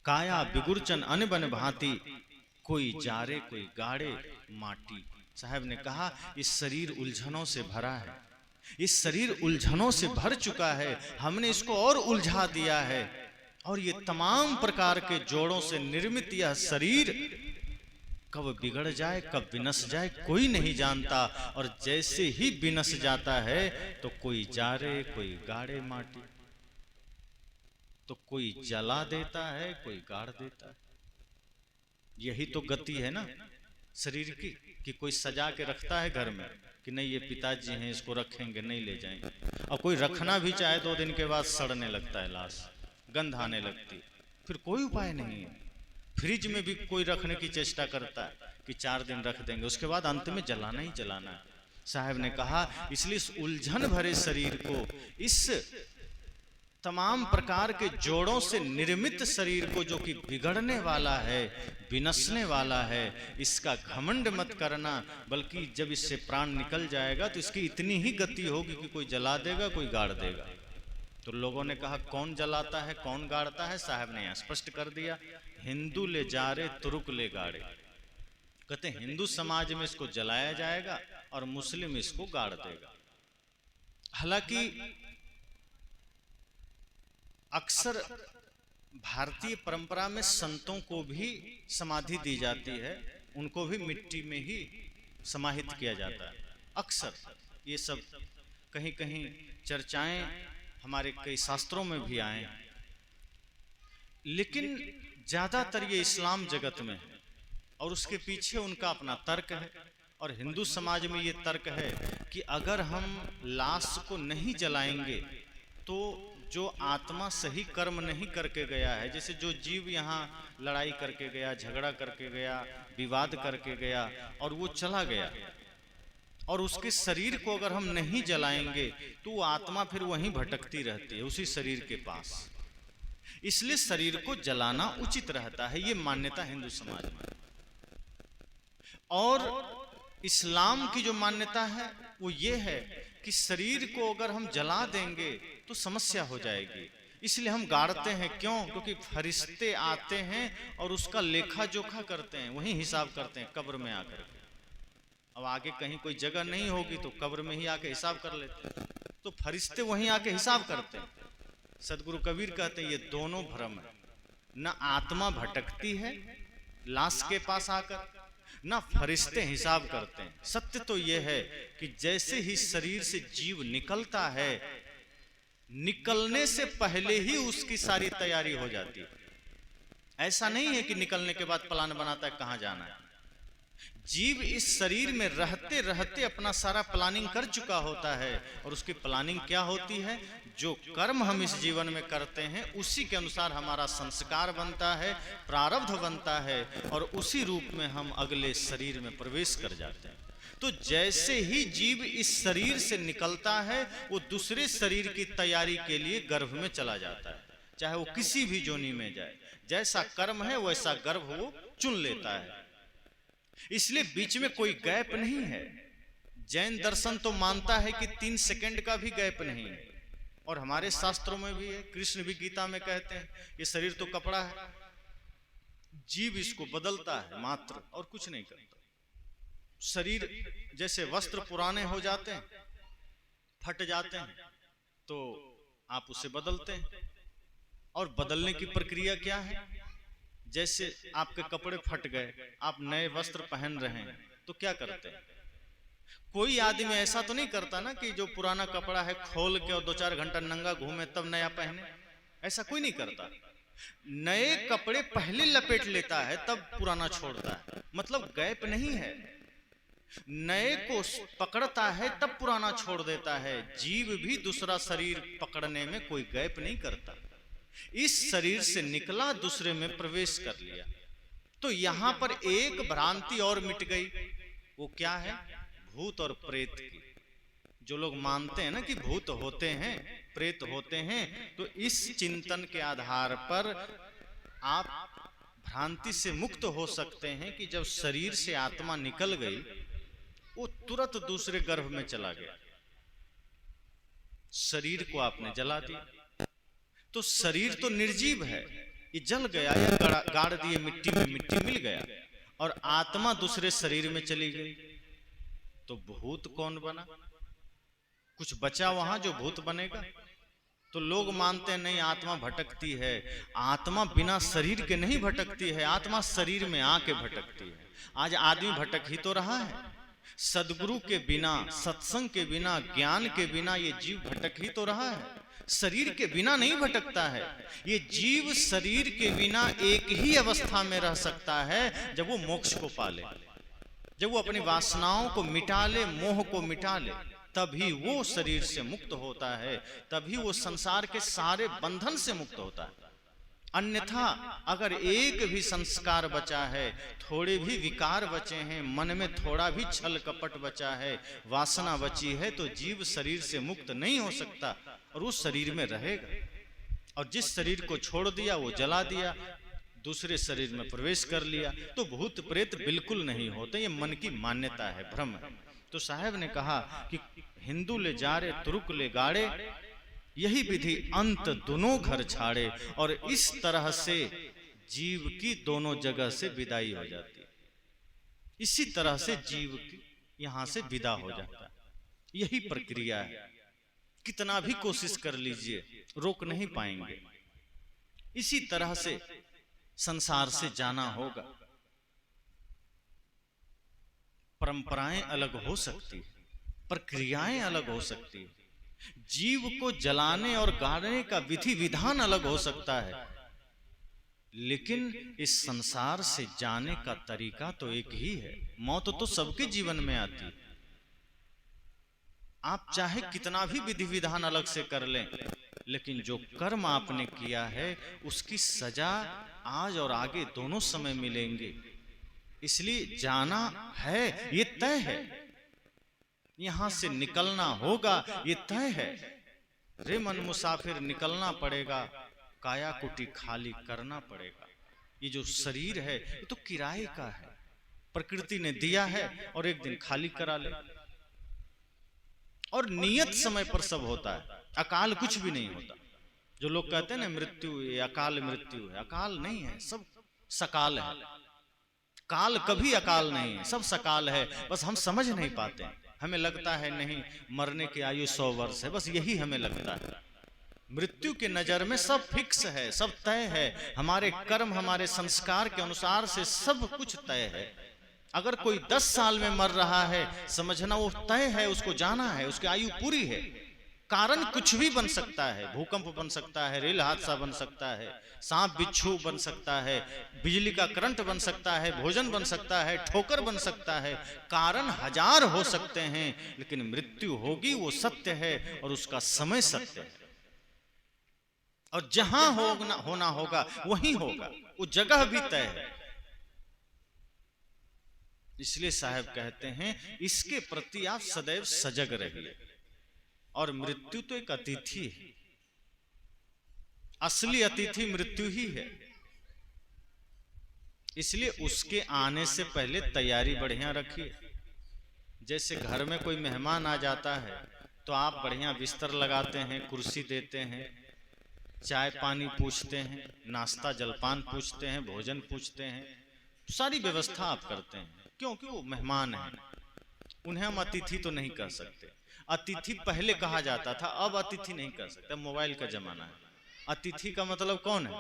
काया बिगुरचन अन बन भांति, कोई जारे कोई गाड़े माटी। साहब ने कहा इस शरीर उलझनों से भरा है, इस शरीर उलझनों से भर चुका है, हमने इसको और उलझा दिया है। और ये तमाम प्रकार के जोड़ों से निर्मित यह शरीर कब बिगड़ जाए, कब विनस जाए, कोई नहीं जानता। और जैसे ही विनस जाता है तो कोई जारे कोई गाड़े माटी, तो कोई जला देता है कोई गाड़ देता है। यही तो गति है ना शरीर की, कि कोई सजा के रखता है घर में कि नहीं ये पिताजी हैं इसको रखेंगे, नहीं ले जाएंगे। और कोई रखना भी चाहे 2 दिन के बाद सड़ने लगता है लाश, गंध आने लगती, फिर कोई उपाय नहीं है। फ्रिज में भी कोई रखने की चेष्टा करता है कि 4 दिन रख देंगे, उसके बाद अंत में जलाना ही जलाना है। साहब ने कहा इसलिए इस उलझन भरे शरीर को, इस तमाम प्रकार के जोड़ों से निर्मित शरीर को, जो कि बिगड़ने वाला है, विनसने वाला है, इसका घमंड मत करना, बल्कि जब इससे प्राण निकल जाएगा तो इसकी इतनी ही गति होगी कि कोई जला देगा कोई गाड़ देगा। तो लोगों ने कहा कौन जलाता है कौन गाड़ता है? साहब ने यहाँ स्पष्ट कर दिया, हिंदू ले जा रे तुरुक ले गाड़े। कहते हिंदू समाज में इसको जलाया जाएगा और मुस्लिम इसको गाड़ देगा। हालांकि अक्सर भारतीय परंपरा में संतों को भी समाधि दी जाती है, उनको भी मिट्टी में ही समाहित किया जाता है। अक्सर ये सब कहीं कहीं चर्चाएं हमारे कई शास्त्रों में भी आए, लेकिन ज्यादातर ये इस्लाम जगत में है और उसके पीछे उनका अपना तर्क है। और हिंदू समाज में ये तर्क है कि अगर हम लाश को नहीं जलाएंगे तो जो आत्मा सही कर्म नहीं करके गया है, जैसे जो जीव यहाँ लड़ाई करके गया, झगड़ा करके गया, विवाद करके गया और वो चला गया, और उसके शरीर को अगर हम नहीं जलाएंगे तो वो आत्मा फिर वहीं भटकती रहती है उसी शरीर के पास। इसलिए शरीर को जलाना उचित रहता है, ये मान्यता हिंदू समाज में। और इस्लाम की जो मान्यता है वो ये है कि शरीर को अगर हम जला देंगे तो समस्या हो जाएगी, इसलिए हम गाड़ते हैं। क्यों? क्योंकि फरिश्ते आते हैं और उसका लेखा जोखा करते हैं, वहीं हिसाब करते हैं कब्र में आकर के। अब आगे कहीं कोई जगह नहीं होगी तो कब्र में ही आके हिसाब कर लेते हैं, तो फरिश्ते वहीं आके हिसाब करते हैं। सदगुरु कबीर कहते हैं ये दोनों भ्रम है, न आत्मा भटकती है लाश के पास आकर, ना फरिश्ते हिसाब करते हैं। सत्य तो यह है कि जैसे ही शरीर से जीव निकलता है, निकलने से पहले ही उसकी सारी तैयारी हो जाती है। ऐसा नहीं है कि निकलने के बाद प्लान बनाता है कहां जाना है। जीव इस शरीर में रहते रहते अपना सारा प्लानिंग कर चुका होता है, और उसकी प्लानिंग क्या होती है? जो कर्म हम इस जीवन में करते हैं उसी के अनुसार हमारा संस्कार बनता है, प्रारब्ध बनता है, और उसी रूप में हम अगले शरीर में प्रवेश कर जाते हैं। तो जैसे ही जीव इस शरीर से निकलता है वो दूसरे शरीर की तैयारी के लिए गर्भ में चला जाता है, चाहे वो किसी भी जोनी में जाए। जैसा कर्म है वैसा गर्भ वो चुन लेता है, इसलिए बीच में कोई गैप नहीं है। जैन दर्शन तो मानता है कि 3 सेकंड का भी गैप नहीं है, और हमारे शास्त्रों में भी है। कृष्ण भी गीता में कहते हैं ये शरीर तो कपड़ा है, जीव इसको बदलता है मात्र, और कुछ नहीं करता। शरीर जैसे वस्त्र पुराने हो जाते हैं, फट जाते हैं, तो आप उसे बदलते हैं। और बदलने की प्रक्रिया क्या है? जैसे आपके कपड़े फट गए, आप नए वस्त्र पहन रहे हैं, तो क्या करते हैं? कोई आदमी ऐसा तो नहीं करता ना कि जो पुराना कपड़ा है खोल के और 2-4 घंटा नंगा घूमे तब नया पहने, ऐसा कोई नहीं करता। नए कपड़े पहले लपेट लेता है तब पुराना छोड़ता है, मतलब गैप नहीं है। नए को पकड़ता है तब पुराना छोड़ देता है। जीव भी दूसरा शरीर पकड़ने में कोई गैप नहीं करता। इस शरीर से निकला, दूसरे में प्रवेश कर लिया। तो यहां पर एक भ्रांति और मिट गई, वो क्या है? भूत और प्रेत की। जो लोग मानते हैं ना कि भूत होते हैं, प्रेत होते हैं, तो इस चिंतन के आधार पर आप भ्रांति से मुक्त हो सकते हैं कि जब शरीर से आत्मा निकल गई वो तुरंत दूसरे गर्भ में चला गया, शरीर को आपने जला दिया। तो शरीर तो निर्जीव है, ये जल गया या गाड़ दिए मिट्टी में, मिट्टी मिल गया और आत्मा दूसरे शरीर में चली गई, तो भूत कौन बना? कुछ बचा वहां जो भूत बनेगा? तो लोग मानते हैं नहीं, आत्मा भटकती है। आत्मा बिना शरीर के नहीं भटकती है, आत्मा शरीर में आके भटकती है। आज आदमी भटक ही तो रहा है। सदगुरु के बिना, सत्संग के बिना, ज्ञान के बिना ये जीव भटक ही तो रहा है। शरीर के बिना नहीं भटकता है ये जीव। शरीर के बिना एक ही अवस्था में रह सकता है, जब वो मोक्ष को पाले, जब वो अपनी वासनाओं को मिटा ले, मोह को मिटा ले, तभी वो शरीर से मुक्त होता है, तभी वो संसार के सारे बंधन से मुक्त होता है। अन्यथा अगर एक भी संस्कार बचा है, थोड़े भी विकार बचे हैं, मन में थोड़ा भी छल कपट बचा है, वासना बची है, तो जीव शरीर से मुक्त नहीं हो सकता और उस शरीर में रहेगा। और जिस शरीर को छोड़ दिया वो जला दिया, दूसरे शरीर में प्रवेश कर लिया। तो भूत प्रेत बिल्कुल नहीं होते, ये मन की मान्यता है, भ्रम है। तो साहब ने कहा कि हिंदू ले जारे तुरुक ले गाड़े, यही विधि अंत दोनों घर छाड़े। और इस तरह से जीव की दोनों जगह से विदाई हो जाती है। इसी तरह से जीव की यहां से विदा हो जाता है। यही प्रक्रिया है। कितना भी कोशिश कर लीजिए रोक नहीं पाएंगे। इसी तरह से संसार से जाना होगा। परंपराएं अलग हो सकती है, प्रक्रियाएं अलग हो सकती है, जीव को जलाने और गाड़ने का विधि विधान अलग हो सकता है, लेकिन इस संसार से जाने का तरीका तो एक ही है। मौत तो सबके जीवन में आती है। आप चाहे कितना भी विधि विधान अलग से कर लें, लेकिन जो कर्म आपने किया है उसकी सजा आज और आगे दोनों समय मिलेंगे। इसलिए जाना है, ये तय है। यहां से निकलना होगा, ये तय है। रे मन मुसाफिर निकलना पड़ेगा, काया कुटी खाली करना पड़ेगा। ये जो शरीर है ये तो किराए का है, प्रकृति ने दिया है और एक दिन खाली करा ले। और नियत समय पर सब होता है, अकाल कुछ भी नहीं होता। जो लोग कहते हैं ना मृत्यु ये अकाल मृत्यु है, अकाल नहीं है, सब सकाल है। काल कभी अकाल नहीं है, सब सकाल है। बस हम समझ नहीं पाते हैं। हमें लगता है नहीं मरने की आयु 100 वर्ष है, बस यही हमें लगता है। मृत्यु के नजर में सब फिक्स है, सब तय है। हमारे कर्म, हमारे संस्कार के अनुसार से सब कुछ तय है। अगर कोई 10 साल में मर रहा है, समझना वो तय है, उसको जाना है, उसकी आयु पूरी है। कारण कुछ भी बन सकता है, भूकंप बन सकता है, रेल हादसा बन सकता है, सांप बिच्छू बन सकता है, बिजली का करंट बन सकता है, भोजन बन सकता है, ठोकर बन सकता है। कारण 1000 हो सकते हैं, लेकिन मृत्यु होगी वो सत्य है और उसका समय सत्य है। और जहां होना होगा वहीं होगा, वो जगह भी तय है। इसलिए साहब कहते हैं इसके प्रति आप सदैव सजग रहिए। और मृत्यु तो एक अतिथि है, असली अतिथि मृत्यु ही है। इसलिए उसके आने से पहले तैयारी बढ़िया रखिए। जैसे घर में कोई मेहमान आ जाता है तो आप बढ़िया बिस्तर लगाते हैं, कुर्सी देते हैं, चाय पानी पूछते हैं, नाश्ता जलपान पूछते हैं, भोजन पूछते हैं, सारी व्यवस्था आप करते हैं, क्योंकि वो मेहमान है। उन्हें हम अतिथि तो नहीं कह सकते। अतिथि पहले कहा जाता था, अब अतिथि नहीं कह सकते, मोबाइल का जमाना है। अतिथि का मतलब कौन है?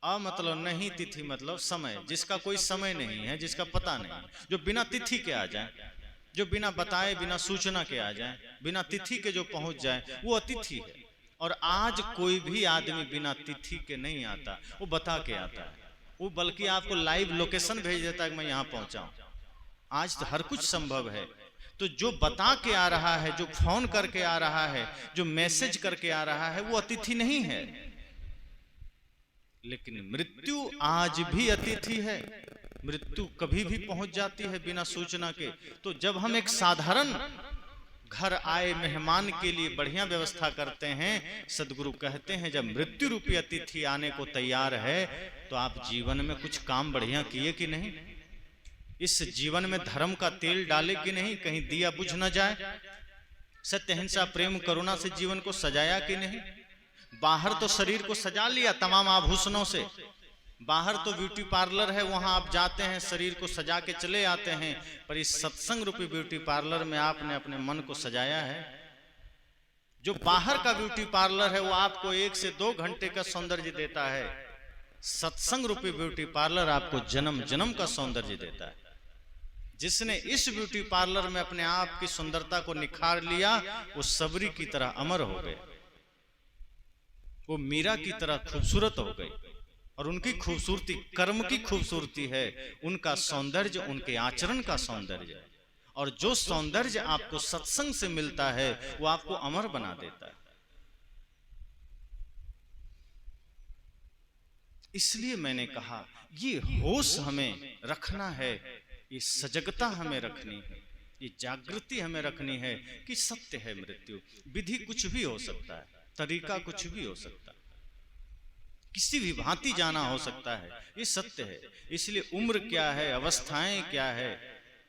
अ मतलब नहीं, तिथि मतलब समय, जिसका कोई समय नहीं है, जिसका पता नहीं, जो बिना तिथि के आ जाए, जो बिना बताए बिना सूचना के आ जाए, बिना तिथि के जो पहुंच जाए, वो अतिथि है। और आज कोई भी आदमी बिना तिथि के नहीं आता, वो बता के आता है। वो बल्कि आपको लाइव लोकेशन भेज देता है कि मैं यहाँ पहुंचा हूं। आज तो हर कुछ संभव है। तो जो बता के आ रहा है, जो फोन करके आ रहा है, जो मैसेज करके आ रहा है, वो अतिथि नहीं है। लेकिन मृत्यु आज भी अतिथि है। मृत्यु कभी भी पहुंच जाती है बिना सूचना के। तो जब हम एक साधारण घर आए मेहमान के लिए बढ़िया व्यवस्था करते हैं, सदगुरु कहते हैं जब मृत्यु रूपी अतिथि आने को तैयार है तो आप जीवन में कुछ काम बढ़िया किए कि नहीं? इस जीवन में धर्म का तेल डाले कि नहीं? कहीं दिया बुझ न जाए। सत्य, हिंसा, प्रेम, करुणा से जीवन को सजाया कि नहीं? बाहर तो शरीर को सजा लिया तमाम आभूषणों से, बाहर तो ब्यूटी पार्लर है, वहां आप जाते हैं शरीर को सजा के चले आते हैं, पर इस सत्संग रूपी ब्यूटी पार्लर में आपने अपने मन को सजाया है। जो बाहर का ब्यूटी पार्लर है वो आपको 1 से 2 घंटे का सौंदर्य देता है, सत्संग रूपी ब्यूटी पार्लर आपको जन्म जन्म का सौंदर्य देता है। जिसने इस ब्यूटी पार्लर में अपने आप की सुंदरता को निखार लिया वो सबरी की तरह अमर हो गए, वो मीरा की तरह खूबसूरत हो गई। और उनकी खूबसूरती कर्म की खूबसूरती है, उनका सौंदर्य उनके आचरण का सौंदर्य है। और जो सौंदर्य आपको सत्संग से मिलता है वो आपको अमर बना देता है। इसलिए मैंने कहा ये होश हमें रखना है, ये सजगता हमें रखनी है, ये जागृति हमें रखनी है कि सत्य है मृत्यु। विधि कुछ भी हो सकता है, तरीका कुछ भी हो सकता है, किसी भी भांति जाना हो सकता है, ये सत्य है। इसलिए उम्र क्या है, अवस्थाएं क्या है,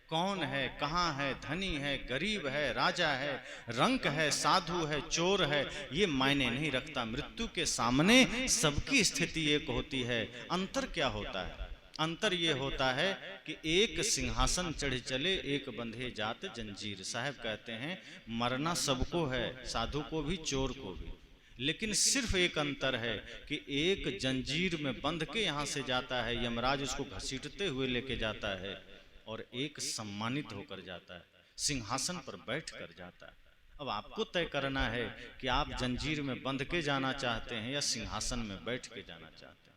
कौन है, कहां है, धनी है, गरीब है, राजा है, रंक है, साधु है, चोर है, ये मायने नहीं रखता। मृत्यु के सामने सबकी स्थिति एक होती है। अंतर क्या होता है? अंतर ये होता है कि एक सिंहासन चढ़ चले, एक बंधे जात जंजीर। साहब कहते हैं मरना सबको है, साधु को भी, चोर को भी, लेकिन सिर्फ एक अंतर है कि एक जंजीर में बंध के यहां से जाता है, यमराज उसको घसीटते हुए लेके जाता है, और एक सम्मानित होकर जाता है, सिंहासन पर बैठ कर जाता है। अब आपको तय करना है कि आप जंजीर में बंध के जाना चाहते हैं या सिंहासन में बैठ के जाना चाहते हैं।